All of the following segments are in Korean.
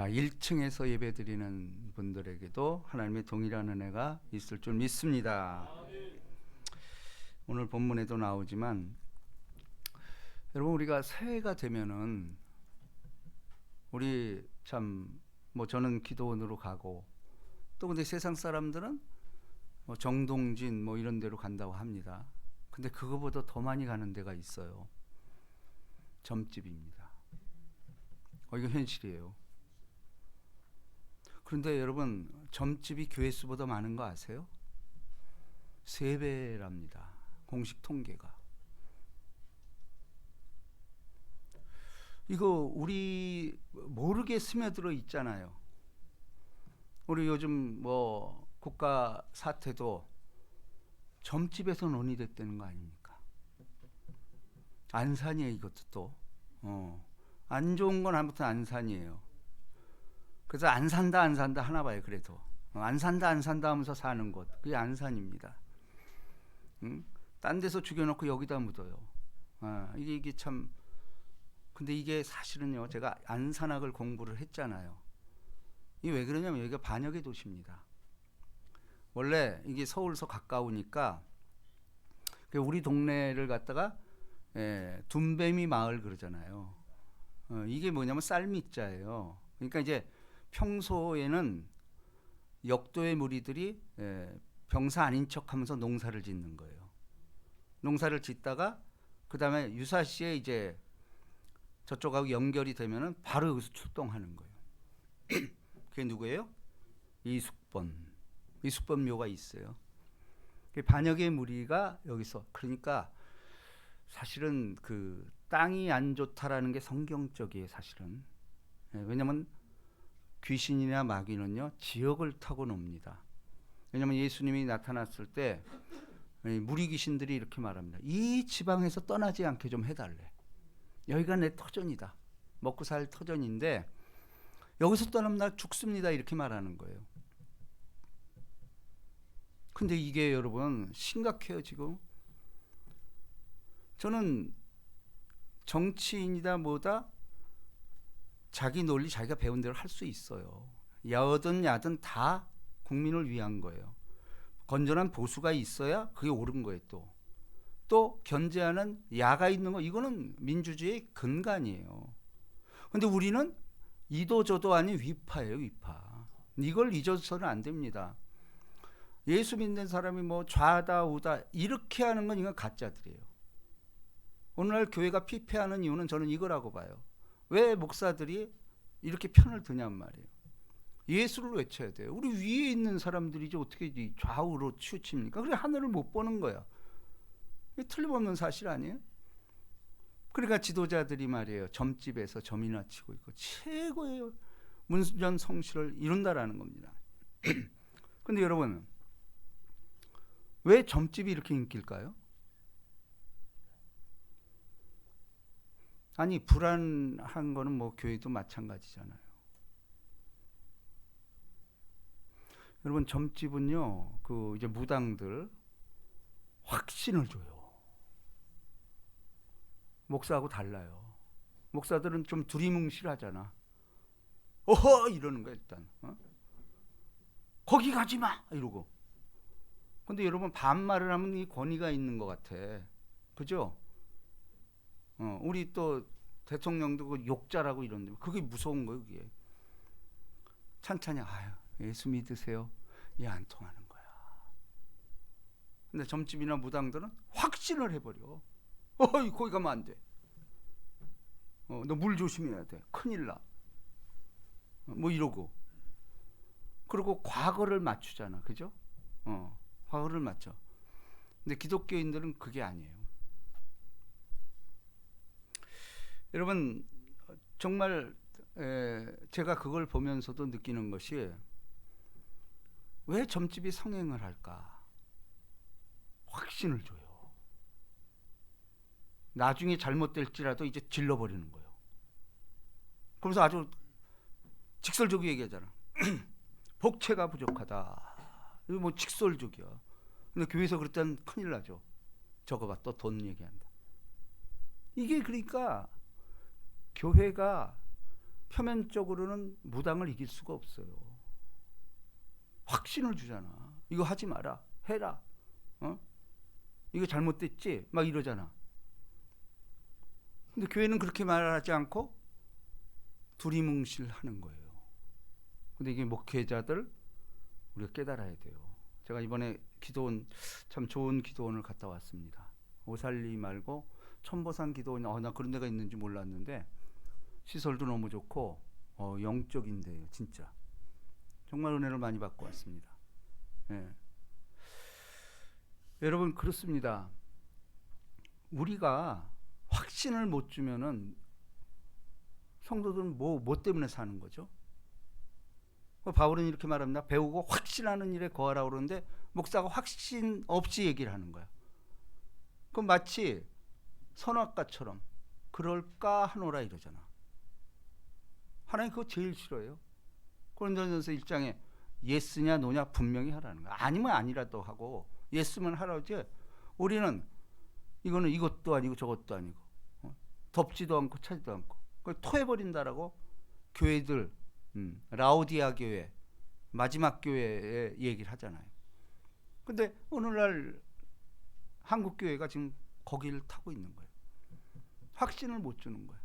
1층에서 예배드리는 분들에게도 하나님의 동일한 은혜가 있을 줄 믿습니다. 오늘 본문에도 나오지만 여러분, 우리가 새해가 되면은 우리 참 저는 기도원으로 가고, 또 근데 세상 사람들은 정동진 이런 데로 간다고 합니다. 근데 그거보다 더 많이 가는 데가 있어요. 점집입니다. 이거 현실이에요. 그런데 여러분, 점집이 교회 수보다 많은 거 아세요? 3배랍니다. 공식 통계가. 이거 우리 모르게 스며들어 있잖아요. 우리 요즘 국가 사태도 점집에서 논의됐다는 거 아닙니까? 안산이에요. 이것도 또 안 좋은 건 아무튼 안산이에요. 그래서 안 산다 하나 봐요. 그래도 안 산다 하면서 사는 곳, 그게 안산입니다. 딴 데서 죽여놓고 여기다 묻어요. 이게 참. 근데 이게 사실은요, 제가 안산학을 공부를 했잖아요. 이게 왜 그러냐면 여기가 반역의 도시입니다. 원래 이게 서울서 가까우니까 우리 동네를 갖다가 둔뱀이 마을 그러잖아요. 이게 뭐냐면 쌀미자예요. 그러니까 이제 평소에는 역도의 무리들이 병사 아닌 척하면서 농사를 짓는 거예요. 농사를 짓다가 그 다음에 유사시에 이제 저쪽하고 연결이 되면은 바로 여기서 출동하는 거예요. 그게 누구예요? 이숙번 묘가 있어요. 반역의 무리가 여기서. 그러니까 사실은 그 땅이 안 좋다라는 게 성경적이에요. 사실은. 왜냐하면 귀신이나 마귀는요, 지역을 타고 놉니다. 왜냐하면 예수님이 나타났을 때 무리 귀신들이 이렇게 말합니다. 이 지방에서 떠나지 않게 좀 해달래. 여기가 내 터전이다. 먹고 살 터전인데 여기서 떠나면 나 죽습니다. 이렇게 말하는 거예요. 근데 이게 여러분 심각해요. 지금 저는 정치인이다 뭐다 자기 논리 자기가 배운 대로 할 수 있어요. 여든 야든 다 국민을 위한 거예요. 건전한 보수가 있어야 그게 옳은 거예요. 또 견제하는 야가 있는 거, 이거는 민주주의의 근간이에요. 근데 우리는 이도저도 아닌 위파예요. 위파. 이걸 잊어서는 안 됩니다. 예수 믿는 사람이 좌다 우다 이렇게 하는 건 이건 가짜들이에요. 오늘날 교회가 피폐하는 이유는 저는 이거라고 봐요. 왜 목사들이 이렇게 편을 드냔 말이에요. 예수를 외쳐야 돼요. 우리 위에 있는 사람들이지 어떻게 좌우로 치우칩니까? 그래 하늘을 못 보는 거야. 틀림없는 사실 아니에요? 그러니까 지도자들이 말이에요, 점집에서 점이나 치고 있고 최고의 문전 성실을 이룬다라는 겁니다. 근데 여러분, 왜 점집이 이렇게 인기일까요? 아니, 불안한 거는 교회도 마찬가지잖아요. 여러분, 점집은요, 이제 무당들 확신을 줘요. 목사하고 달라요. 목사들은 좀 두리뭉실하잖아. 어허 이러는 거야 일단. 거기 가지 마 이러고. 근데 여러분, 반말을 하면 이 권위가 있는 것 같아. 그죠? 우리 또 대통령도 그 욕자라고 이러는데 그게 무서운 거예요. 그게 찬찬히 예수 믿으세요. 얘 안 통하는 거야. 근데 점집이나 무당들은 확신을 해버려. 거기 가면 안 돼. 너 물 조심해야 돼. 큰일 나. 이러고. 그리고 과거를 맞추잖아. 그죠? 과거를 맞춰. 근데 기독교인들은 그게 아니에요. 여러분, 정말 제가 그걸 보면서도 느끼는 것이, 왜 점집이 성행을 할까? 확신을 줘요. 나중에 잘못될지라도 이제 질러버리는 거예요. 그러면서 아주 직설적으로 얘기하잖아. 복채가 부족하다. 이거 직설적이야. 근데 교회에서 그랬다면 큰일 나죠. 저거 봐, 또 돈 얘기한다. 이게 그러니까 교회가 표면적으로는 무당을 이길 수가 없어요. 확신을 주잖아. 이거 하지 마라. 해라. 이거 잘못됐지? 막 이러잖아. 근데 교회는 그렇게 말하지 않고 두리뭉실하는 거예요. 근데 이게 목회자들 우리가 깨달아야 돼요. 제가 이번에 기도원, 참 좋은 기도원을 갔다 왔습니다. 오살리 말고 천보산 기도원, 나 그런 데가 있는지 몰랐는데 시설도 너무 좋고 영적인 데예요. 진짜 정말 은혜를 많이 받고 왔습니다. 예. 여러분, 그렇습니다. 우리가 확신을 못 주면은 성도들은 뭐 때문에 사는 거죠? 바울은 이렇게 말합니다. 배우고 확신하는 일에 거하라고 그러는데 목사가 확신 없이 얘기를 하는 거야. 그럼 마치 선악과처럼 그럴까 하노라 이러잖아. 하나님 그거 제일 싫어요. 고린도전서 1장에 예스냐 노냐 분명히 하라는 거야. 아니면 아니라도 하고 예스면 하라지. 우리는 이거는 이것도 아니고 저것도 아니고 덮지도 않고 차지도 않고 그걸 토해버린다라고 교회들, 라오디아 교회, 마지막 교회에 얘기를 하잖아요. 근데 오늘날 한국 교회가 지금 거기를 타고 있는 거예요. 확신을 못 주는 거예요.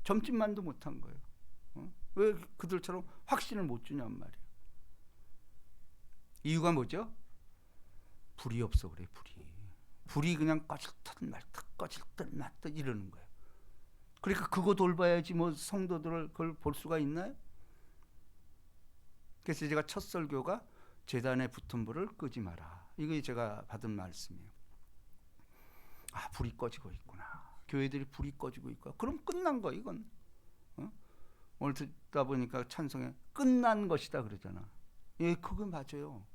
점집만도 못한 거예요. 왜 그들처럼 확신을 못 주냔 말이에요. 이유가 뭐죠? 불이 없어 그래. 불이 그냥 꺼질 듯 말듯 꺼질 듯 말듯 이러는 거예요. 그러니까 그거 돌봐야지 뭐 성도들을 그걸 볼 수가 있나요? 그래서 제가 첫 설교가 제단에 붙은 불을 끄지 마라. 이게 제가 받은 말씀이에요. 아, 불이 꺼지고 있구나. 교회들이 불이 꺼지고 있고. 그럼 끝난 거야 이건. 오늘 듣다 보니까 찬송에 끝난 것이다 그러잖아. 예, 그거 맞아요.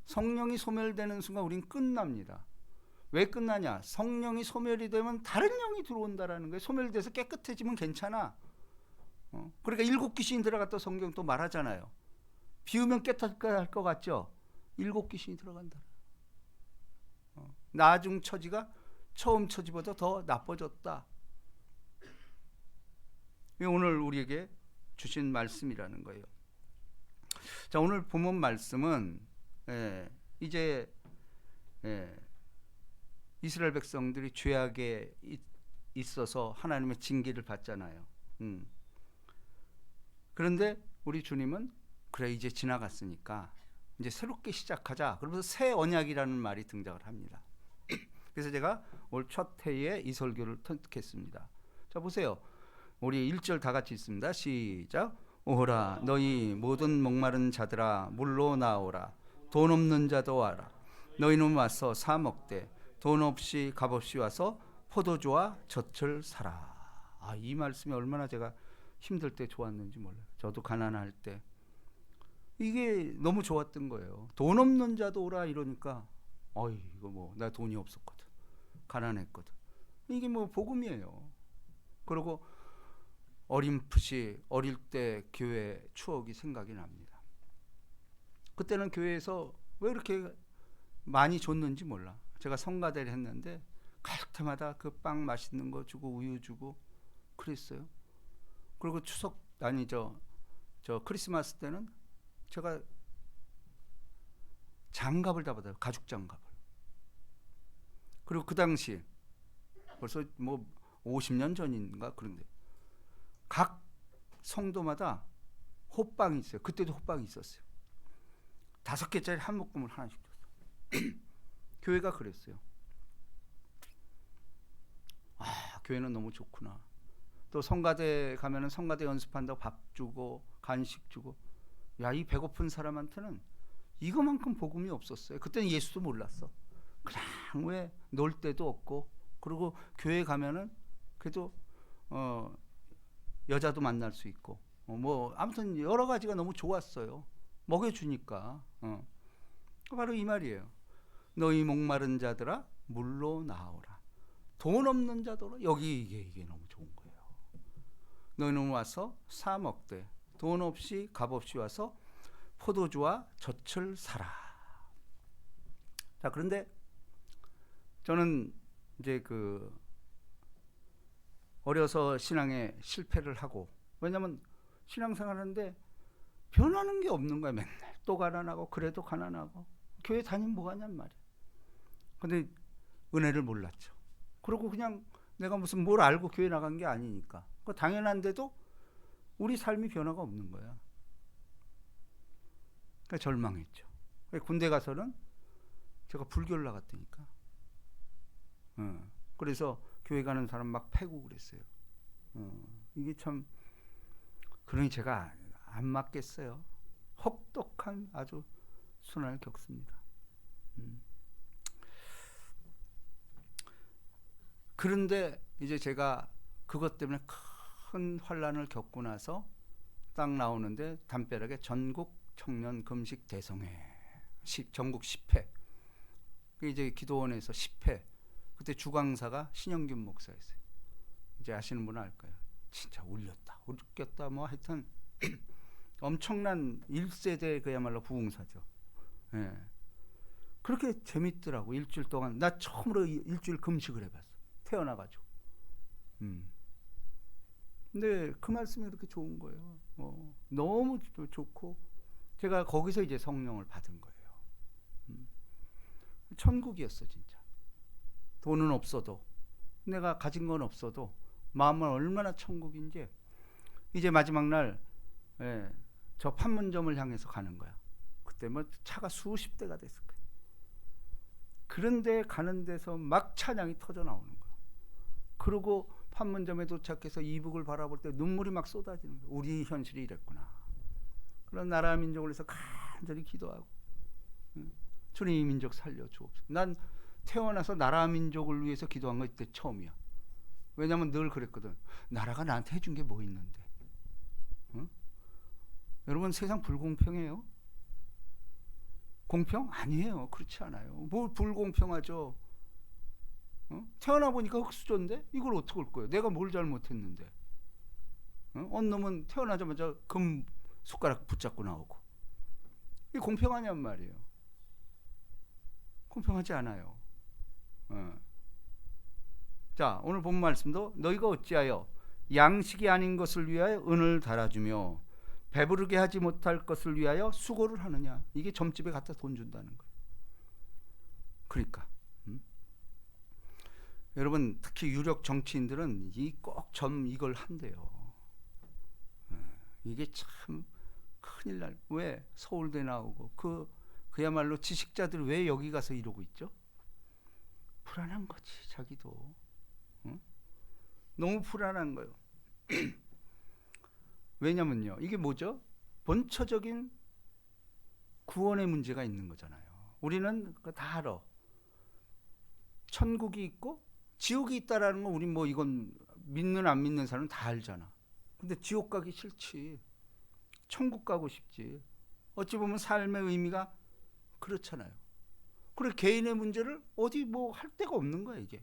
성령이 소멸되는 순간 우린 끝납니다. 왜 끝나냐? 성령이 소멸이 되면 다른 영이 들어온다라는 거예요. 소멸돼서 깨끗해지면 괜찮아. 그러니까 7 귀신이 들어갔다 성경 또 말하잖아요. 비우면 깨끗할 것 같죠? 7 귀신이 들어간다. 나중 처지가 처음 처지보다 더 나빠졌다. 이게 오늘 우리에게 주신 말씀이라는 거예요. 자, 오늘 본문 말씀은 이제 이스라엘 백성들이 죄악에 있어서 하나님의 징계를 받잖아요. 그런데 우리 주님은 그래 이제 지나갔으니까 이제 새롭게 시작하자. 그러면서 새 언약이라는 말이 등장을 합니다. 그래서 제가 올 첫 회에 이 설교를 택했습니다. 자, 보세요. 우리 1절 다 같이 있습니다. 시작. 오호라 너희 모든 목마른 자들아 물로 나오라. 돈 없는 자도 와라. 너희는 와서 사 먹되 돈 없이 값없이 와서 포도주와 젖을 사라. 이 말씀이 얼마나 제가 힘들 때 좋았는지 몰라요. 저도 가난할 때 이게 너무 좋았던 거예요. 돈 없는 자도 오라 이러니까 이거 뭐 나 돈이 없었거든. 가난했거든. 이게 뭐 복음이에요. 그리고 어림풋이 어릴 때 교회 추억이 생각이 납니다. 그때는 교회에서 왜 이렇게 많이 줬는지 몰라. 제가 성가대를 했는데 갈 때마다 그 빵 맛있는 거 주고 우유 주고 그랬어요. 그리고 추석 저 크리스마스 때는 제가 장갑을 다 받아요. 가죽 장갑을. 그리고 그 당시 벌써 뭐 50년 전인가 그런데 각 성도마다 호빵이 있어요. 그때도 호빵이 있었어요. 5개짜리 한 묶음을 하나씩 줬어. 교회가 그랬어요. 교회는 너무 좋구나. 또 성가대 가면은 성가대 연습한다고 밥 주고 간식 주고. 야, 이 배고픈 사람한테는 이거만큼 복음이 없었어요. 그때는 예수도 몰랐어. 그냥 왜 놀 데도 없고, 그리고 교회 가면은 그래도 여자도 만날 수 있고, 뭐 아무튼 여러 가지가 너무 좋았어요. 먹여주니까. 바로 이 말이에요. 너희 목마른 자들아 물로 나오라. 돈 없는 자들아. 여기 이게 너무 좋은 거예요. 너희는 와서 사 먹되 돈 없이 값 없이 와서 포도주와 젖을 사라. 자, 그런데 저는 이제 어려서 신앙에 실패를 하고, 왜냐면 신앙생활하는데 변하는 게 없는 거야. 맨날 또 가난하고 그래도 가난하고 교회 다니면 뭐하냔 말이야. 근데 은혜를 몰랐죠. 그리고 그냥 내가 무슨 뭘 알고 교회 나간 게 아니니까 당연한데도 우리 삶이 변화가 없는 거야. 그러니까 절망했죠. 군대 가서는 제가 불교를 나갔다니까. 그래서 교회 가는 사람 막 패고 그랬어요. 이게 참, 그러니 제가 안 맞겠어요. 혹독한 아주 순환을 겪습니다. 그런데 이제 제가 그것 때문에 큰 환란을 겪고 나서 딱 나오는데 담벼락에 전국 청년 금식 대성회 전국 10회, 이제 기도원에서 10회, 그때 주강사가 신영균 목사였어요. 이제 아시는 분은 알 거예요. 진짜 울렸다 웃겼다 뭐 하여튼 엄청난 1세대 그야말로 부흥사죠. 예. 그렇게 재밌더라고. 일주일 동안 나 처음으로 일주일 금식을 해봤어. 태어나가지고. 근데 그 말씀이 그렇게 좋은 거예요. 너무 좋고 제가 거기서 이제 성령을 받은 거예요. 천국이었어 진짜. 돈은 없어도, 내가 가진 건 없어도 마음은 얼마나 천국인지. 이제 마지막 날 저 판문점을 향해서 가는 거야. 그때 뭐 차가 수십 대가 됐을 거야. 그런데 가는 데서 막 찬양이 터져 나오는 거야. 그리고 판문점에 도착해서 이북을 바라볼 때 눈물이 막 쏟아지는 거야. 우리 현실이 이랬구나. 그런 나라 민족을 위해서 간절히 기도하고, 주님 이 민족 살려주옵소서. 난 태어나서 나라 민족을 위해서 기도한 거 이때 처음이야. 왜냐면 늘 그랬거든. 나라가 나한테 해준 게 뭐 있는데. 여러분, 세상 불공평해요? 공평? 아니에요. 그렇지 않아요. 뭐 불공평하죠. 태어나 보니까 흙수저인데 이걸 어떻게 올 거예요? 내가 뭘 잘못했는데. 어느 놈은 태어나자마자 금 숟가락 붙잡고 나오고. 이게 공평하냔 말이에요. 공평하지 않아요. 자, 오늘 본 말씀도 너희가 어찌하여 양식이 아닌 것을 위하여 은을 달아주며 배부르게 하지 못할 것을 위하여 수고를 하느냐. 이게 점집에 갖다 돈 준다는 거예요. 그러니까 여러분, 특히 유력 정치인들은 꼭 이걸 한대요. 이게 참 큰일 날. 왜 서울대 나오고 그야말로 지식자들 왜 여기 가서 이러고 있죠? 불안한 거지. 자기도 너무 불안한 거예요. 왜냐면요, 이게 뭐죠? 본처적인 구원의 문제가 있는 거잖아요. 우리는 다 알아. 천국이 있고 지옥이 있다라는 거 우린 뭐 이건 믿는 안 믿는 사람은 다 알잖아. 근데 지옥 가기 싫지. 천국 가고 싶지. 어찌 보면 삶의 의미가 그렇잖아요. 그래, 개인의 문제를 어디 뭐 할 데가 없는 거야 이게.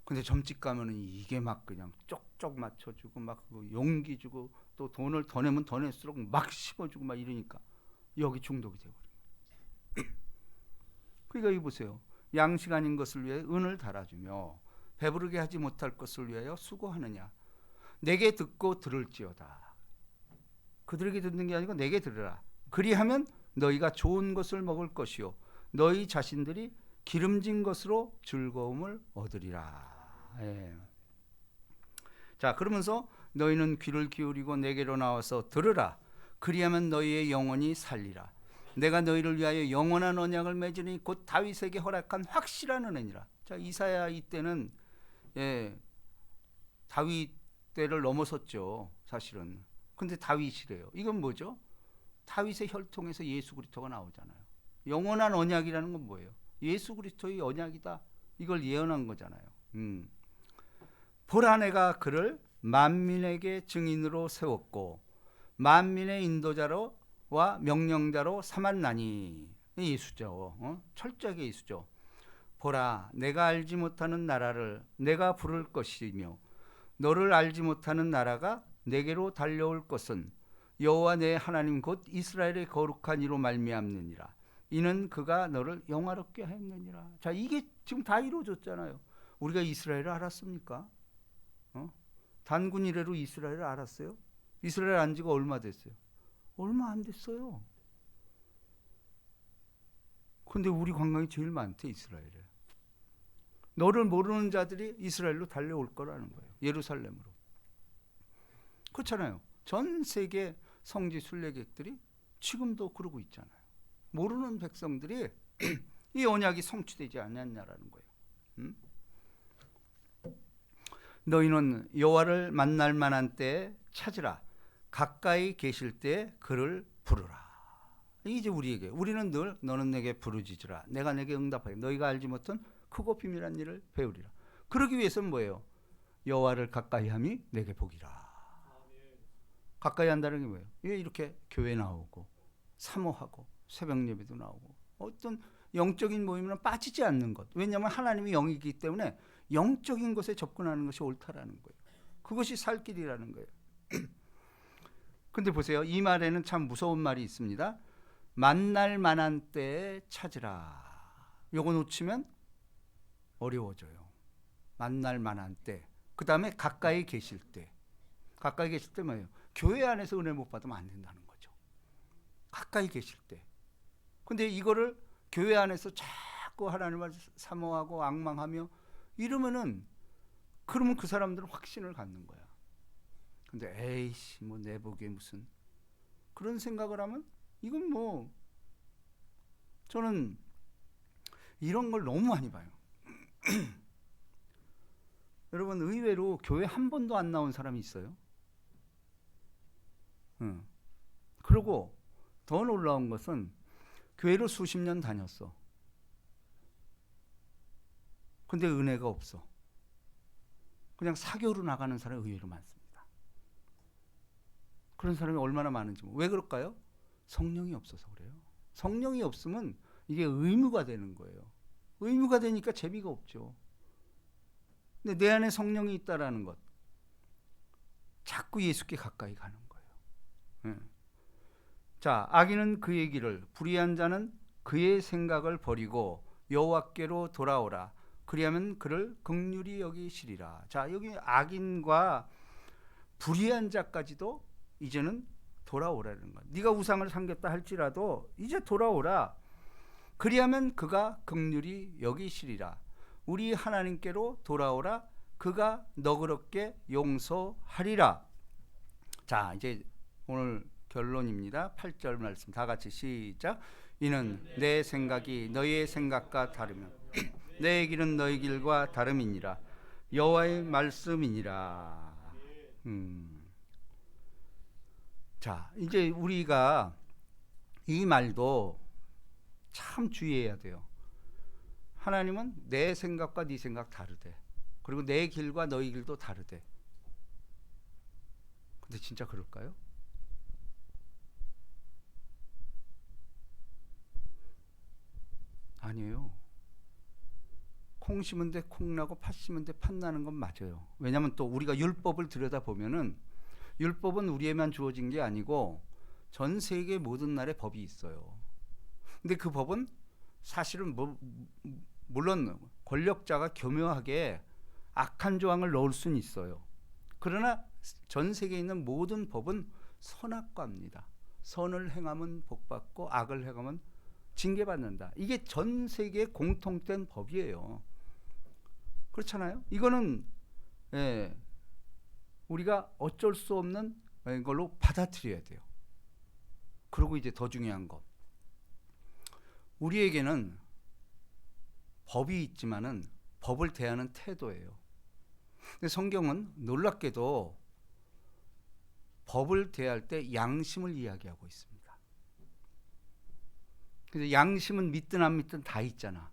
근데 점집 가면은 이게 막 그냥 쪽쪽 맞춰주고 막 용기 주고 또 돈을 더 내면 더 낼수록 막 씹어주고 막 이러니까 여기 중독이 되버려요. 그러니까 이 보세요. 양식 아닌 것을 위해 은을 달아주며 배부르게 하지 못할 것을 위하여 수고하느냐. 내게 듣고 들을지어다. 그들에게 듣는 게 아니고 내게 들으라. 그리하면 너희가 좋은 것을 먹을 것이요 너희 자신들이 기름진 것으로 즐거움을 얻으리라. 예. 자, 그러면서 너희는 귀를 기울이고 내게로 나와서 들으라. 그리하면 너희의 영혼이 살리라. 내가 너희를 위하여 영원한 언약을 맺으니 곧 다윗에게 허락한 확실한 은혜니라. 자, 이사야 이때는 다윗 때를 넘어섰죠, 사실은. 근데 다윗이래요. 이건 뭐죠? 다윗의 혈통에서 예수 그리스도가 나오잖아요. 영원한 언약이라는 건 뭐예요? 예수 그리스도의 언약이다. 이걸 예언한 거잖아요. 보라, 내가 그를 만민에게 증인으로 세웠고 만민의 인도자로와 명령자로 삼았나니. 예수죠. 철저하게 예수죠. 보라, 내가 알지 못하는 나라를 내가 부를 것이며 너를 알지 못하는 나라가 내게로 달려올 것은 여호와 내 하나님 곧 이스라엘의 거룩한 이로 말미암느니라. 이는 그가 너를 영화롭게 했느니라. 자, 이게 지금 다 이루어졌잖아요. 우리가 이스라엘을 알았습니까? 단군 이래로 이스라엘을 알았어요? 이스라엘 안 지가 얼마 됐어요? 얼마 안 됐어요. 근데 우리 관광이 제일 많대, 이스라엘에. 너를 모르는 자들이 이스라엘로 달려올 거라는 거예요. 예루살렘으로. 그렇잖아요. 전 세계 성지 순례객들이 지금도 그러고 있잖아요. 모르는 백성들이 이 언약이 성취되지 않았냐라는 거예요. 너희는 여호와를 만날 만한 때에 찾으라. 가까이 계실 때 그를 부르라. 이제 우리에게, 우리는 늘 너는 내게 부르짖으라. 내가 내게 응답하리. 너희가 알지 못한 크고 비밀한 일을 배우리라. 그러기 위해서는 뭐예요? 여호와를 가까이 함이 내게 복이라. 가까이 한다는 게 뭐예요? 이렇게 교회 나오고 사모하고 새벽 예배도 나오고 어떤 영적인 모임은 빠지지 않는 것. 왜냐하면 하나님이 영이기 때문에 영적인 것에 접근하는 것이 옳다라는 거예요. 그것이 살 길이라는 거예요. 근데 보세요. 이 말에는 참 무서운 말이 있습니다. 만날 만한 때에 찾으라. 요거 놓치면 어려워져요. 만날 만한 때. 그 다음에 가까이 계실 때. 가까이 계실 때 뭐예요? 교회 안에서 은혜 못 받으면 안 된다는 거죠. 가까이 계실 때. 근데 이거를 교회 안에서 자꾸 하나님을 사모하고 앙망하며 이러면은, 그러면 그 사람들은 확신을 갖는 거야. 근데 에이씨 뭐 내 보기에 무슨 그런 생각을 하면 이건 뭐, 저는 이런 걸 너무 많이 봐요. 여러분, 의외로 교회 한 번도 안 나온 사람이 있어요. 그리고 더 놀라운 것은 교회를 수십 년 다녔어. 근데 은혜가 없어. 그냥 사교로 나가는 사람이 의외로 많습니다. 그런 사람이 얼마나 많은지. 왜 그럴까요? 성령이 없어서 그래요. 성령이 없으면 이게 의무가 되는 거예요. 의무가 되니까 재미가 없죠. 근데 내 안에 성령이 있다라는 것, 자꾸 예수께 가까이 가는 거예요. 자, 악인은 그의 길을, 불의한 자는 그의 생각을 버리고 여호와께로 돌아오라. 그리하면 그를 긍휼히 여기시리라. 자, 여기 악인과 불의한 자까지도 이제는 돌아오라는 것. 네가 우상을 섬겼다 할지라도 이제 돌아오라. 그리하면 그가 긍휼히 여기시리라. 우리 하나님께로 돌아오라. 그가 너그럽게 용서하리라. 자, 이제 오늘 결론입니다. 8절 말씀 다 같이 시작. 이는 내 생각이 너희의 생각과 다르면 내 길은 너희 길과 다름이니라. 여호와의 말씀이니라. 자, 이제 우리가 이 말도 참 주의해야 돼요. 하나님은 내 생각과 네 생각 다르대. 그리고 내 길과 너희 길도 다르대. 근데 진짜 그럴까요? 아니에요. 콩 심은 데 콩 나고 팥 심은 데 팥 나는 건 맞아요. 왜냐하면 또 우리가 율법을 들여다보면은, 율법은 우리에만 주어진 게 아니고 전 세계 모든 나라에 법이 있어요. 근데 그 법은 사실은 물론 권력자가 교묘하게 악한 조항을 넣을 수는 있어요. 그러나 전 세계에 있는 모든 법은 선악과입니다. 선을 행하면 복받고 악을 행하면 징계받는다. 이게 전 세계에 공통된 법이에요. 그렇잖아요. 이거는 우리가 어쩔 수 없는 걸로 받아들여야 돼요. 그리고 이제 더 중요한 것, 우리에게는 법이 있지만은 법을 대하는 태도예요. 근데 성경은 놀랍게도 법을 대할 때 양심을 이야기하고 있습니다. 그래서 양심은 믿든 안 믿든 다 있잖아.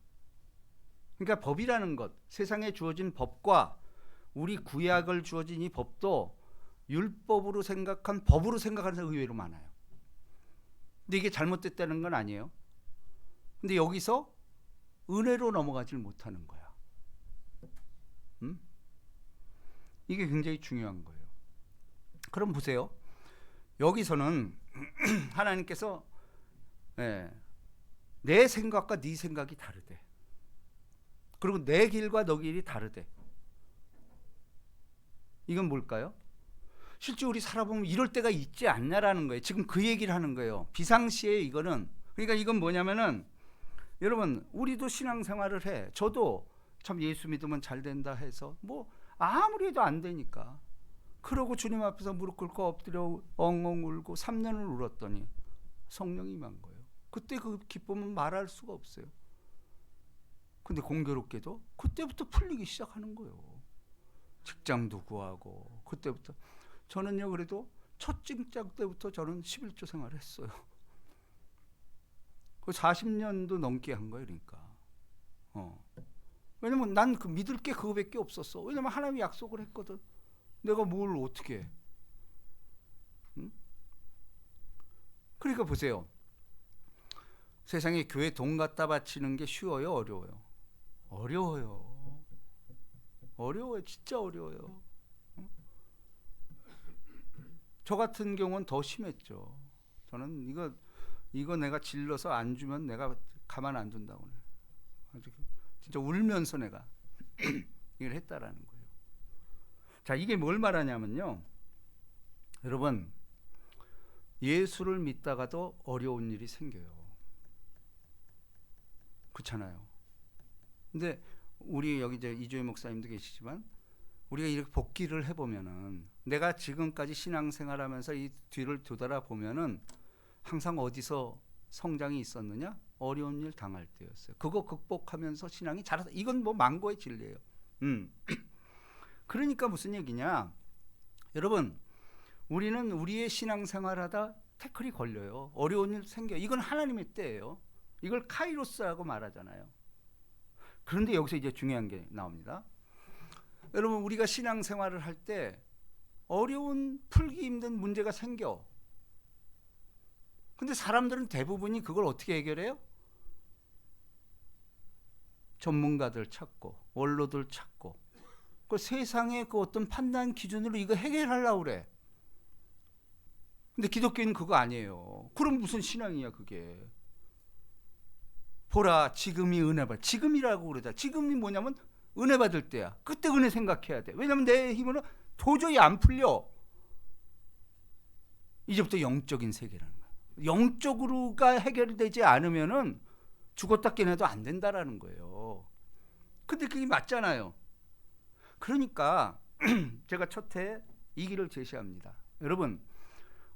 그러니까 법이라는 것, 세상에 주어진 법과 우리 구약을 주어진 이 법도 율법으로 생각한 법으로 생각하는 사람이 의외로 많아요. 근데 이게 잘못됐다는 건 아니에요. 근데 여기서 은혜로 넘어가질 못하는 거야. 이게 굉장히 중요한 거예요. 그럼 보세요. 여기서는 하나님께서 내 생각과 네 생각이 다르대. 그리고 내 길과 너 길이 다르대. 이건 뭘까요? 실제 우리 살아보면 이럴 때가 있지 않냐라는 거예요. 지금 그 얘기를 하는 거예요. 비상시에 이거는. 그러니까 이건 뭐냐면은 여러분 우리도 신앙생활을 해. 저도 참 예수 믿으면 잘 된다 해서 뭐 아무리 해도 안 되니까 그러고 주님 앞에서 무릎 꿇고 엎드려 엉엉 울고 3년을 울었더니 성령이 임한 거예요. 그때 그 기쁨은 말할 수가 없어요. 근데 공교롭게도 그때부터 풀리기 시작하는 거예요. 직장도 구하고 그때부터 저는요 그래도 첫 직장 때부터 저는 11조 생활을 했어요. 그 40년도 넘게 한 거예요. 그러니까 왜냐면 난 그 믿을 게 그거밖에 없었어. 왜냐면 하나님이 약속을 했거든. 내가 뭘 어떻게 해. 응? 그러니까 보세요. 세상에 교회 돈 갖다 바치는 게 쉬워요, 어려워요? 어려워요. 어려워요. 진짜 어려워요. 저 같은 경우는 더 심했죠. 저는 이거 내가 질러서 안 주면 내가 가만 안 둔다고. 진짜 울면서 내가 이걸 했다라는 거예요. 자, 이게 뭘 말하냐면요. 여러분, 예수를 믿다가도 어려운 일이 생겨요. 그렇잖아요. 근데 우리 여기 이제 이주혜 목사님도 계시지만 우리가 이렇게 복기를 해보면은 내가 지금까지 신앙생활하면서 이 뒤를 되돌아보면은 항상 어디서 성장이 있었느냐? 어려운 일 당할 때였어요. 그거 극복하면서 신앙이 자라서 이건 뭐 망고의 진리예요. 그러니까 무슨 얘기냐? 여러분, 우리는 우리의 신앙생활하다 태클이 걸려요. 어려운 일 생겨요. 이건 하나님의 때예요. 이걸 카이로스라고 말하잖아요. 그런데 여기서 이제 중요한 게 나옵니다. 여러분 우리가 신앙생활을 할 때 어려운 풀기 힘든 문제가 생겨. 근데 사람들은 대부분이 그걸 어떻게 해결해요? 전문가들 찾고 원로들 찾고 그 세상의 그 어떤 판단 기준으로 이거 해결하려고 그래. 근데 기독교는 그거 아니에요. 그럼 무슨 신앙이야 그게. 보라 지금이 은혜 받. 지금이라고 그러자. 지금이 뭐냐면 은혜 받을 때야. 그때 은혜 생각해야 돼. 왜냐면 내 힘으로 도저히 안 풀려. 이제부터 영적인 세계라는 거야. 영적으로가 해결되지 않으면은 죽었다 깨어나도 안 된다라는 거예요. 근데 그게 맞잖아요. 그러니까 제가 첫 해 이 길을 제시합니다. 여러분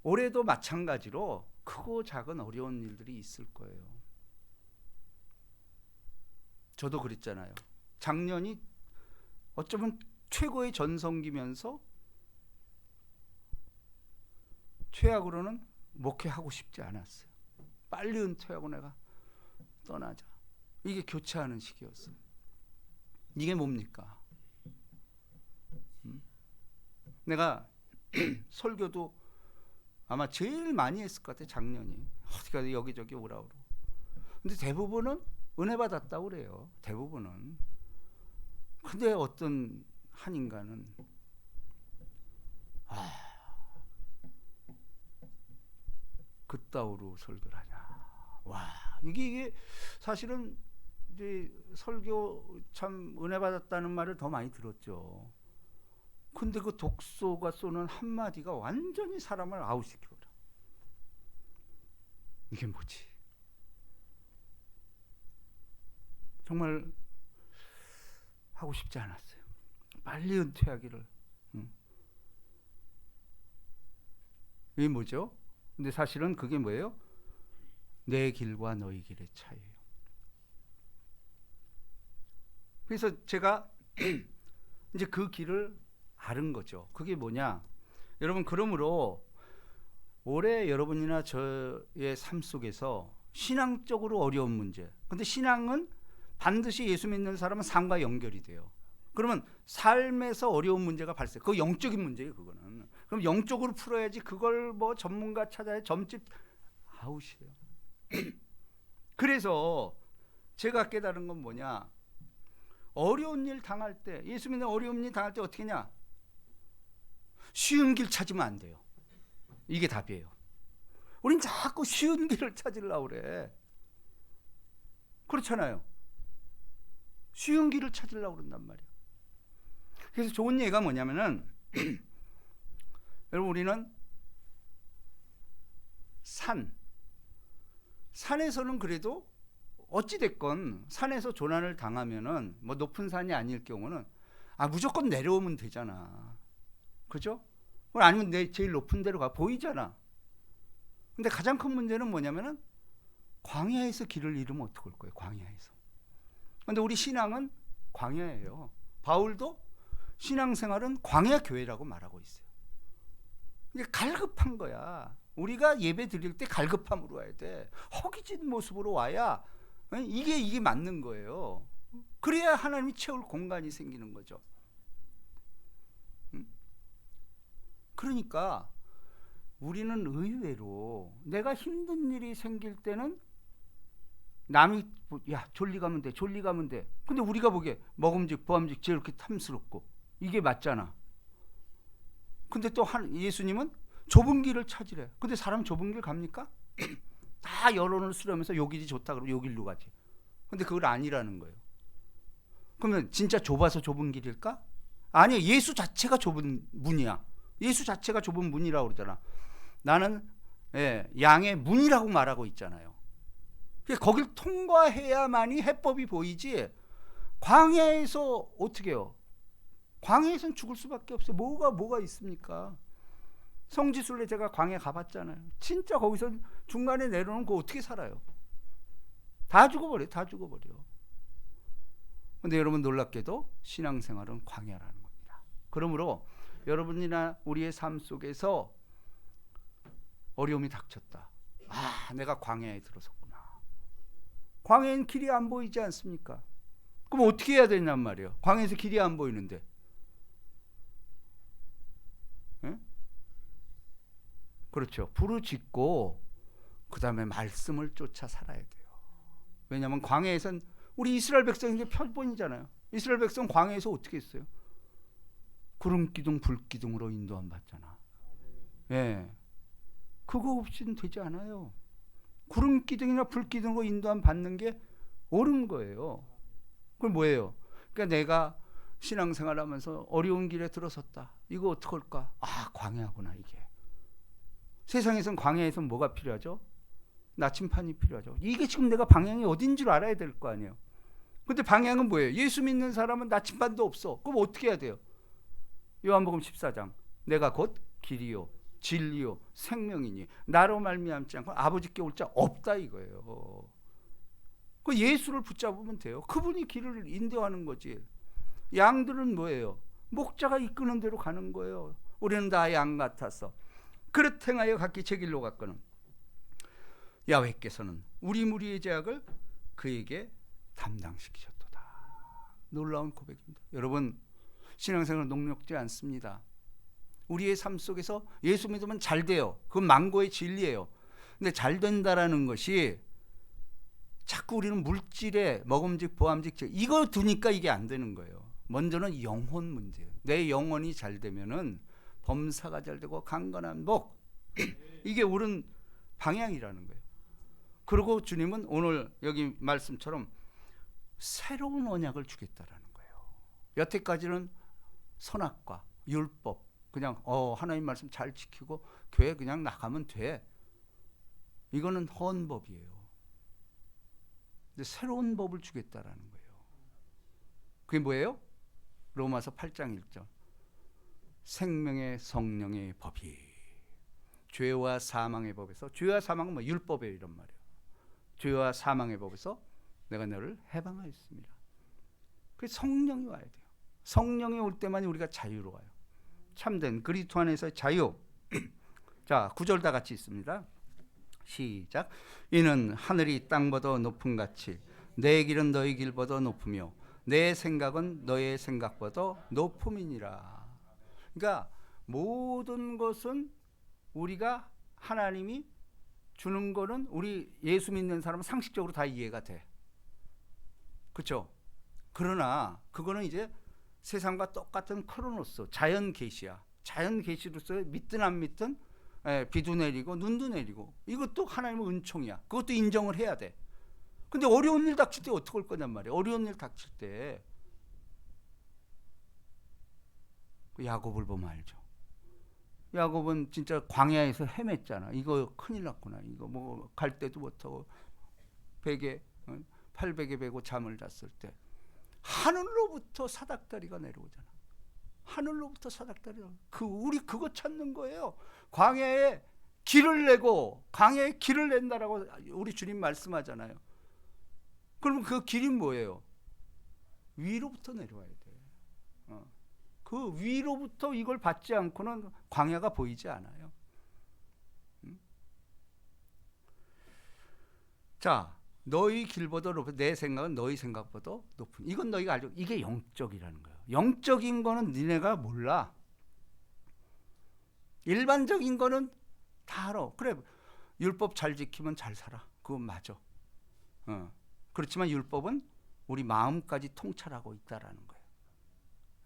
올해도 마찬가지로 크고 작은 어려운 일들이 있을 거예요. 저도 그랬잖아요. 작년이 어쩌면 최고의 전성기면서 최악으로는 목회하고 싶지 않았어요. 빨리 은퇴하고 내가 떠나자. 이게 교체하는 시기였어요. 이게 뭡니까? 내가 설교도 아마 제일 많이 했을 것 같아요. 작년이. 어디가 여기저기 오라고 그러고. 근데 대부분은 은혜 받았다고 그래요. 대부분은. 근데 어떤 한 인간은 그따위로 설교를 하냐. 와, 이게 사실은 이제 설교 참 은혜 받았다는 말을 더 많이 들었죠. 근데 그 독소가 쏘는 한마디가 완전히 사람을 아웃시켜버려. 이게 뭐지? 정말 하고 싶지 않았어요. 빨리 은퇴하기를. 이게 뭐죠? 근데 사실은 그게 뭐예요? 내 길과 너희 길의 차이예요. 그래서 제가 이제 그 길을 앓은 거죠. 그게 뭐냐? 여러분 그러므로 올해 여러분이나 저의 삶 속에서 신앙적으로 어려운 문제. 근데 신앙은 반드시 예수 믿는 사람은 삶과 연결이 돼요. 그러면 삶에서 어려운 문제가 발생. 그거 영적인 문제예요. 그거는. 그럼 영적으로 풀어야지. 그걸 뭐 전문가 찾아야 점집 아웃이에요. 그래서 제가 깨달은 건 뭐냐? 어려운 일 당할 때, 예수 믿는 어려운 일 당할 때 어떻게 하냐? 쉬운 길 찾으면 안 돼요. 이게 답이에요. 우린 자꾸 쉬운 길을 찾으려고 그래. 그렇잖아요. 쉬운 길을 찾으려고 그런단 말이에요. 그래서 좋은 예가 뭐냐면은 여러분, 우리는 산에서는 그래도 어찌됐건 산에서 조난을 당하면은 뭐 높은 산이 아닐 경우는 무조건 내려오면 되잖아. 그죠? 아니면 제일 높은 데로 가 보이잖아. 근데 가장 큰 문제는 뭐냐면은 광야에서 길을 잃으면 어떡할 거예요? 광야에서. 근데 우리 신앙은 광야예요. 바울도 신앙생활은 광야 교회라고 말하고 있어요. 이게 갈급한 거야. 우리가 예배 드릴 때 갈급함으로 와야 돼. 허기진 모습으로 와야 이게 맞는 거예요. 그래야 하나님이 채울 공간이 생기는 거죠. 그러니까 우리는 의외로 내가 힘든 일이 생길 때는 남이 야 졸리 가면 돼 졸리 가면 돼. 근데 우리가 보기에 먹음직 보암직 저렇게 탐스럽고 이게 맞잖아. 근데 또 예수님은 좁은 길을 찾으래. 근데 사람 좁은 길 갑니까? 다 여론을 수렴해서 요 길이 좋다 그러면 요 길로 가지. 근데 그걸 아니라는 거예요. 그러면 진짜 좁아서 좁은 길일까? 아니야. 예수 자체가 좁은 문이야. 예수 자체가 좁은 문이라고 그러잖아. 나는 양의 문이라고 말하고 있잖아요. 거길 통과해야만이 해법이 보이지. 광야에서 어떻게 해요? 광야에서는 죽을 수밖에 없어요. 뭐가 있습니까? 성지순례 제가 광야 가봤잖아요. 진짜 거기서 중간에 내려오는 거 어떻게 살아요? 다 죽어버려. 근데 여러분, 놀랍게도 신앙생활은 광야라는 겁니다. 그러므로 여러분이나 우리의 삶 속에서 어려움이 닥쳤다. 내가 광야에 들어섰구나. 광야엔 길이 안 보이지 않습니까? 그럼 어떻게 해야 되냔 말이에요. 광야에서 길이 안 보이는데. 예? 그렇죠. 부르짖고 그 다음에 말씀을 쫓아 살아야 돼요. 왜냐하면 광야에선 우리 이스라엘 백성이 표본이잖아요. 이스라엘 백성 광야에서 어떻게 했어요? 구름 기둥 불 기둥으로 인도함 받잖아. 예, 그거 없이는 되지 않아요. 구름 기둥이나 불 기둥으로 인도함 받는 게 옳은 거예요. 그건 뭐예요? 그러니까 내가 신앙생활하면서 어려운 길에 들어섰다. 이거 어떡할까? 광야구나 이게. 세상에선 광야에선 뭐가 필요하죠? 나침판이 필요하죠. 이게 지금 내가 방향이 어딘 줄 알아야 될 거 아니에요. 근데 방향은 뭐예요? 예수 믿는 사람은 나침반도 없어. 그럼 어떻게 해야 돼요? 요한복음 14장 내가 곧 길이요 진리요 생명이니 나로 말미암지 않고 아버지께 올 자 없다 이거예요. 그 예수를 붙잡으면 돼요. 그분이 길을 인도하는 거지. 양들은 뭐예요? 목자가 이끄는 대로 가는 거예요. 우리는 다 양 같아서 그릇 행하여 각기 제 길로 갔거늘 야훼께서는 우리 무리의 죄악을 그에게 담당시키셨도다. 놀라운 고백입니다. 여러분, 신앙생활 녹록지 않습니다. 우리의 삶 속에서 예수 믿으면 잘 돼요. 그건 망고의 진리예요. 근데 잘 된다라는 것이 자꾸 우리는 물질에 먹음직 보암직 이거 두니까 이게 안 되는 거예요. 먼저는 영혼 문제예요. 내 영혼이 잘 되면은 범사가 잘 되고 강건한 목 이게 옳은 방향이라는 거예요. 그리고 주님은 오늘 여기 말씀처럼 새로운 언약을 주겠다라는 거예요. 여태까지는 선악과 율법 그냥 하나님 말씀 잘 지키고 교회 그냥 나가면 돼. 이거는 헌법이에요. 근데 새로운 법을 주겠다라는 거예요. 그게 뭐예요? 로마서 8장 1절 생명의 성령의 법이 죄와 사망의 법에서 죄와 사망은 뭐 율법이에요 이런 말이에요. 죄와 사망의 법에서 내가 너를 해방하였습니다. 그 성령이 와야 돼요. 성령이 올 때만 우리가 자유로워요. 참된 그리스도 안에서의 자유. 자, 9절 다 같이 있습니다. 시작. 이는 하늘이 땅보다 높은 같이 내 길은 너희 길보다 높으며 내 생각은 너의 생각보다 높음이니라. 그러니까 모든 것은 우리가 하나님이 주는 거는 우리 예수 믿는 사람은 상식적으로 다 이해가 돼. 그렇죠? 그러나 그거는 이제 세상과 똑같은 크로노스, 자연 계시야. 자연 계시로서 믿든 안 믿든 비도 내리고 눈도 내리고 이것도 하나님의 은총이야. 그것도 인정을 해야 돼. 근데 어려운 일 닥칠 때 어떻게 할 거냔 말이야. 어려운 일 닥칠 때 그 야곱을 보면 알죠. 야곱은 진짜 광야에서 헤맸잖아. 이거 큰일 났구나. 이거 뭐 갈 데도 못하고 베개 800에 베고 잠을 잤을 때 하늘로부터 사닥다리가 내려오잖아. 하늘로부터 사닥다리가 우리 그거 찾는 거예요. 광야에 길을 내고 광야에 길을 낸다라고 우리 주님 말씀하잖아요. 그럼 그 길이 뭐예요? 위로부터 내려와야 돼. 그 위로부터 이걸 받지 않고는 광야가 보이지 않아요. 자, 너희 길보다 높은, 내 생각은 너희 생각보다 높은. 이건 너희가 알죠. 이게 영적이라는 거예요. 영적인 거는 니네가 몰라. 일반적인 거는 다 알아. 그래, 율법 잘 지키면 잘 살아. 그건 맞아. 그렇지만 율법은 우리 마음까지 통찰하고 있다라는 거예요.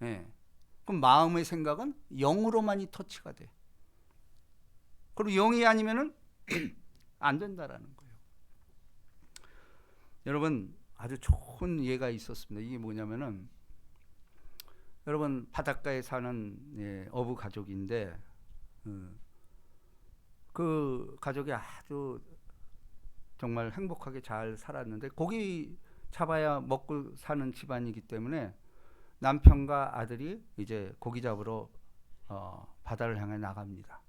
예. 그럼 마음의 생각은 영으로만이 터치가 돼. 그리고 영이 아니면은 안 된다라는 거예요. 여러분, 아주 좋은 예가 있었습니다. 이게 뭐냐면은, 여러분 바닷가에 사는 어부 가족인데 그 가족이 아주 정말 행복하게 잘 살았는데, 고기 잡아야 먹고 사는 집안이기 때문에 남편과 아들이 이제 고기 잡으러 바다를 향해 나갑니다.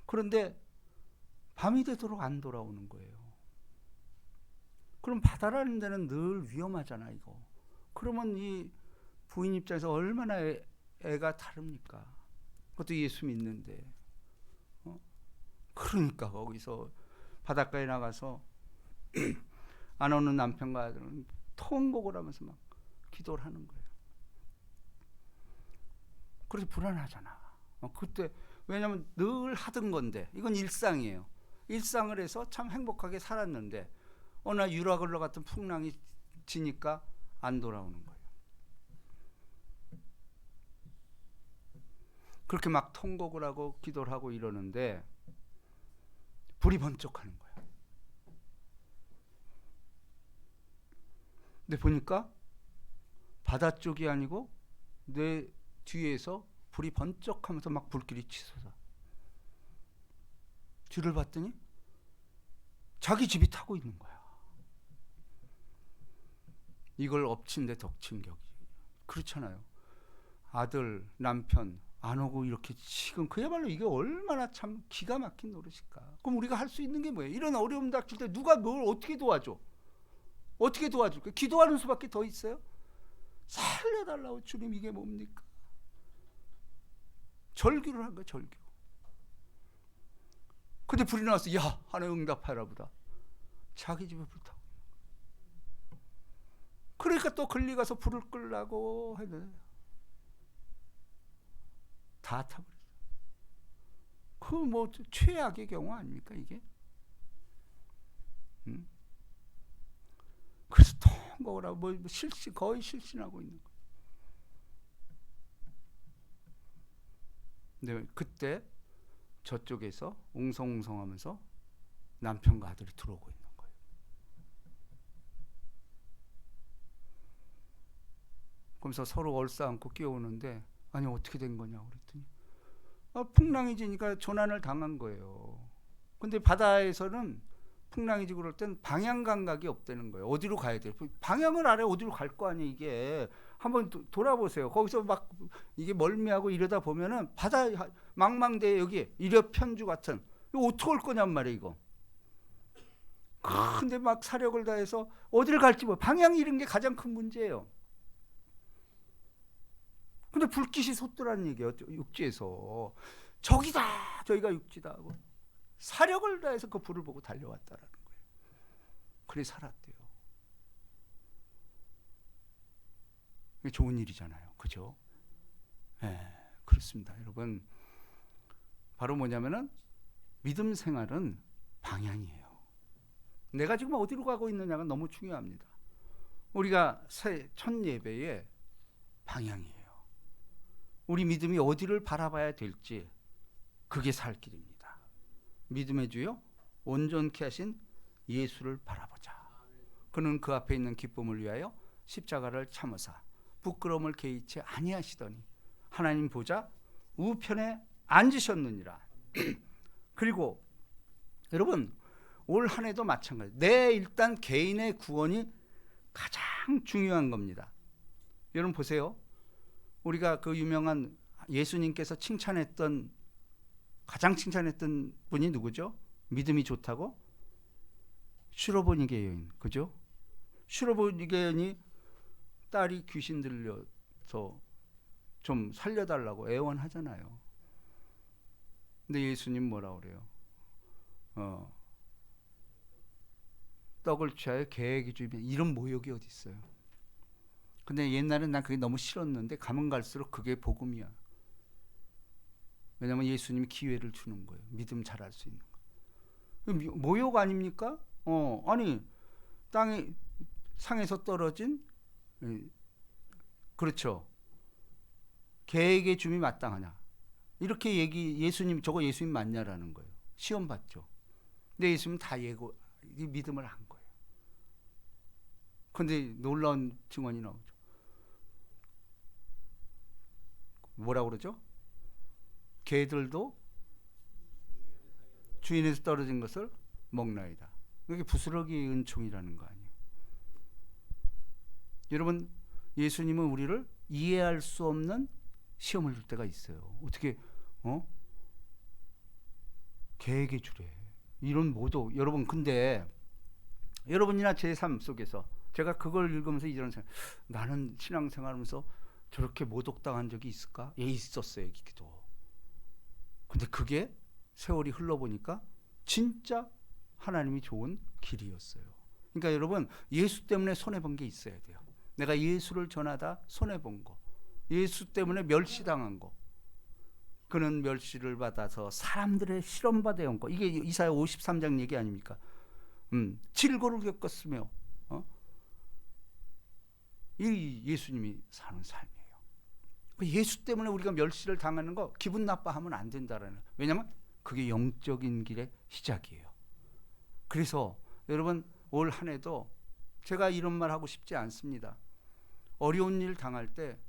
그런데 밤이 되도록 안 돌아오는 거예요. 그럼 바다라는 데는 늘 위험하잖아 이거. 그러면 이 부인 입장에서 얼마나 애가 다릅니까? 그것도 예수 믿는데. 그러니까 거기서 바닷가에 나가서 안 오는 남편과 아들은 통곡을 하면서 막 기도를 하는 거예요. 그래서 불안하잖아. 그때 왜냐하면 늘 하던 건데, 이건 일상이에요. 일상을 해서 참 행복하게 살았는데 어느 날 유라굴로 같은 풍랑이 지니까 안 돌아오는 거예요. 그렇게 막 통곡을 하고 기도를 하고 이러는데 불이 번쩍하는 거예요. 근데 보니까 바다 쪽이 아니고 내 뒤에서 불이 번쩍하면서 막 불길이 치솟아. 뒤를 봤더니 자기 집이 타고 있는 거야. 이걸 엎친 데 덕친 격이. 그렇잖아요. 아들, 남편 안 오고 이렇게 지금 그야말로 이게 얼마나 참 기가 막힌 노릇일까. 그럼 우리가 할 수 있는 게 뭐예요? 이런 어려움 닥칠 때 누가 뭘 어떻게 도와줘? 어떻게 도와줄까? 기도하는 수밖에 더 있어요? 살려달라고. 주님 이게 뭡니까? 절규를 한 거야. 절규. 근데 불이 나왔어. 야, 하나님 응답하라 보다. 자기 집에 불 타고. 그러니까 또 걸리 가서 불을 끌라고 했는데 다 타버렸어. 그 뭐 최악의 경우 아닙니까 이게? 그래서 통곡을 하고 뭐 거의 실신하고 있는 거예요. 근데 그때 저쪽에서 웅성웅성하면서 남편과 아들이 들어오고 있는 거예요. 그러면서 서로 얼싸안고 끼어오는데, 아니 어떻게 된 거냐고 그랬더니 풍랑이 지니까 조난을 당한 거예요. 근데 바다에서는 풍랑이 지고 그럴 땐 방향 감각이 없다는 거예요. 어디로 가야 돼요? 방향을 알아야 어디로 갈 거 아니에요. 이게 한번 돌아보세요. 거기서 막 이게 멀미하고 이러다 보면은 바다 망망대해 여기 이력 편주 같은 이거 어떻게 올 거냔 말이에요. 이거. 근데 막 사력을 다해서 어디를 갈지 뭐 방향 잃은 게 가장 큰 문제예요. 근데 불빛이 솟더라는 얘기예요. 육지에서 저기다, 저희가 육지다 하고 사력을 다해서 그 불을 보고 달려왔다라는 거예요. 그래 살았대요. 이게 좋은 일이잖아요. 그죠? 네, 그렇습니다. 여러분, 바로 뭐냐면은 믿음 생활은 방향이에요. 내가 지금 어디로 가고 있느냐가 너무 중요합니다. 우리가 첫 예배의 방향이에요. 우리 믿음이 어디를 바라봐야 될지, 그게 살 길입니다. 믿음의 주요 온전케 하신 예수를 바라보자. 그는 그 앞에 있는 기쁨을 위하여 십자가를 참으사 부끄러움을 개의치 아니하시더니 하나님 보좌 우편에 앉으셨느니라. 그리고 여러분 올 한 해도 마찬가지. 내 일단 개인의 구원이 가장 중요한 겁니다. 여러분 보세요. 우리가 그 유명한 예수님께서 가장 칭찬했던 분이 누구죠? 믿음이 좋다고? 슈로보니게 여인, 그죠? 슈로보니게 여인이 딸이 귀신 들려서 좀 살려달라고 애원하잖아요. 근데 예수님 뭐라 그래요? 떡을 취하여 개에게 주면 이런 모욕이 어디 있어요? 근데 옛날엔 난 그게 너무 싫었는데 가면 갈수록 그게 복음이야. 왜냐하면 예수님이 기회를 주는 거예요. 믿음 잘할 수 있는 거. 모욕 아닙니까? 아니 땅에 상에서 떨어진 그렇죠. 개에게 줌이 마땅하냐? 이렇게 예수님 저거 예수님 맞냐라는 거예요. 시험 받죠. 근데 예수님 다 믿음을 한 거예요. 근데 놀라운 증언이 나오죠. 뭐라고 그러죠? 개들도 주인에서 떨어진 것을 먹나이다. 이게 부스러기 은총이라는 거 아니에요. 여러분 예수님은 우리를 이해할 수 없는 시험을 줄 때가 있어요. 어떻게 개에게 주래. 이런 모독. 여러분 근데 여러분이나 제 삶 속에서 제가 그걸 읽으면서 이런 생각, 나는 신앙생활하면서 저렇게 모독당한 적이 있을까? 있었어요. 기도. 근데 그게 세월이 흘러보니까 진짜 하나님이 좋은 길이었어요. 그러니까 여러분 예수 때문에 손해본 게 있어야 돼요. 내가 예수를 전하다 손해본 거, 예수 때문에 멸시당한 거, 그는 멸시를 받아서 사람들의 실험받아 온 거, 이게 이사야 53장 얘기 아닙니까? 질고를 겪었으며 이 예수님이 사는 삶이에요. 예수 때문에 우리가 멸시를 당하는 거 기분 나빠하면 안 된다라는. 왜냐하면 그게 영적인 길의 시작이에요. 그래서 여러분 올 한 해도 제가 이런 말 하고 싶지 않습니다. 어려운 일 당할 때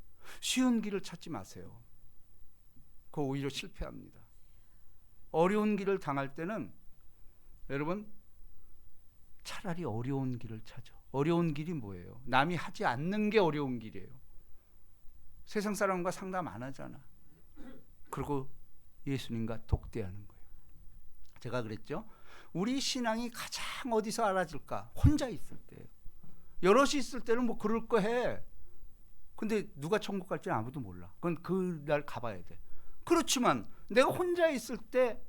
쉬운 길을 찾지 마세요. 그거 오히려 실패합니다. 어려운 길을 당할 때는 여러분 차라리 어려운 길을 찾아. 어려운 길이 뭐예요? 남이 하지 않는 게 어려운 길이에요. 세상 사람과 상담 안 하잖아. 그리고 예수님과 독대하는 거예요. 제가 그랬죠. 우리 신앙이 가장 어디서 알아질까? 혼자 있을 때예요. 여럿이 있을 때는 뭐 그럴 거 해. 근데 누가 천국 갈지는 아무도 몰라. 그건 그날 가봐야 돼. 그렇지만 내가 혼자 있을 때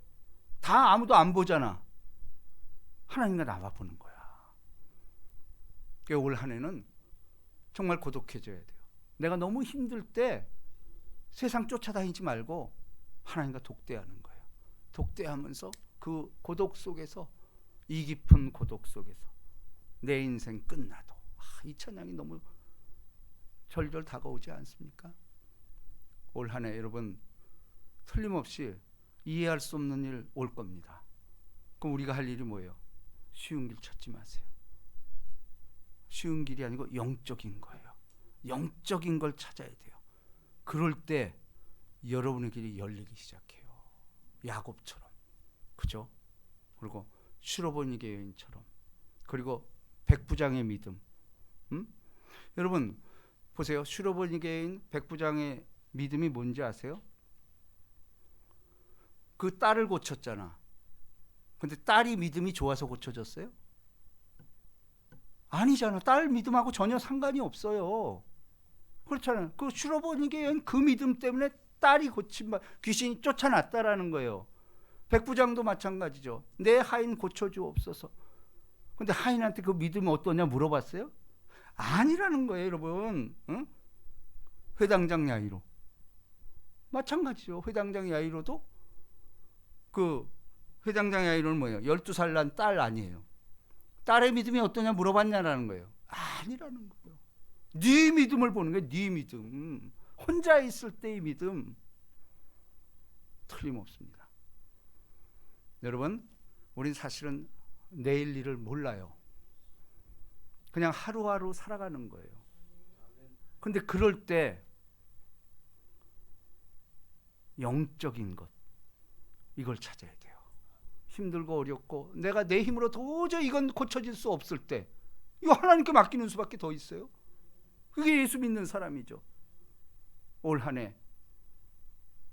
다 아무도 안 보잖아. 하나님과 나와 보는 거야. 올 한 해는 정말 고독해져야 돼요. 내가 너무 힘들 때 세상 쫓아다니지 말고 하나님과 독대하는 거예요. 독대하면서 그 고독 속에서, 이 깊은 고독 속에서 내 인생 끝나도 이 찬양이 너무 절절 다가오지 않습니까? 올 한 해 여러분 틀림없이 이해할 수 없는 일 올 겁니다. 그럼 우리가 할 일이 뭐예요? 쉬운 길 찾지 마세요. 쉬운 길이 아니고 영적인 거예요. 영적인 걸 찾아야 돼요. 그럴 때 여러분의 길이 열리기 시작해요. 야곱처럼. 그죠? 그리고 슈로보니게 여인처럼. 그리고 백부장의 믿음. 여러분 보세요. 슈로보니게 여인 백부장의 믿음이 뭔지 아세요? 그 딸을 고쳤잖아. 근데 딸이 믿음이 좋아서 고쳐졌어요? 아니잖아. 딸 믿음하고 전혀 상관이 없어요. 그렇잖아요. 그 슈로보니게 여인 그 믿음 때문에 딸이 귀신이 쫓아났다라는 거예요. 백부장도 마찬가지죠. 내 하인 고쳐주옵소서. 근데 하인한테 그 믿음이 어떠냐 물어봤어요? 아니라는 거예요, 여러분. 응? 회당장 야이로 마찬가지죠. 회당장 야이로도 그 회당장 야이로는 뭐예요? 12살 난 딸 아니에요. 딸의 믿음이 어떠냐 물어봤냐라는 거예요. 아니라는 거예요. 네 믿음을 보는 거예요. 네 믿음. 혼자 있을 때의 믿음. 틀림없습니다. 여러분, 우린 사실은 내일 일을 몰라요. 그냥 하루하루 살아가는 거예요. 근데 그럴 때 영적인 것, 이걸 찾아야 돼요. 힘들고 어렵고 내가 내 힘으로 도저히 이건 고쳐질 수 없을 때 이거 하나님께 맡기는 수밖에 더 있어요. 그게 예수 믿는 사람이죠. 올 한 해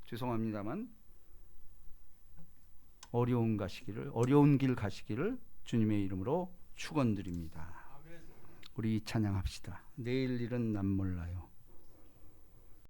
죄송합니다만 어려운 길 가시기를 주님의 이름으로 축원드립니다. 우리 찬양합시다. 내일 일은 난 몰라요.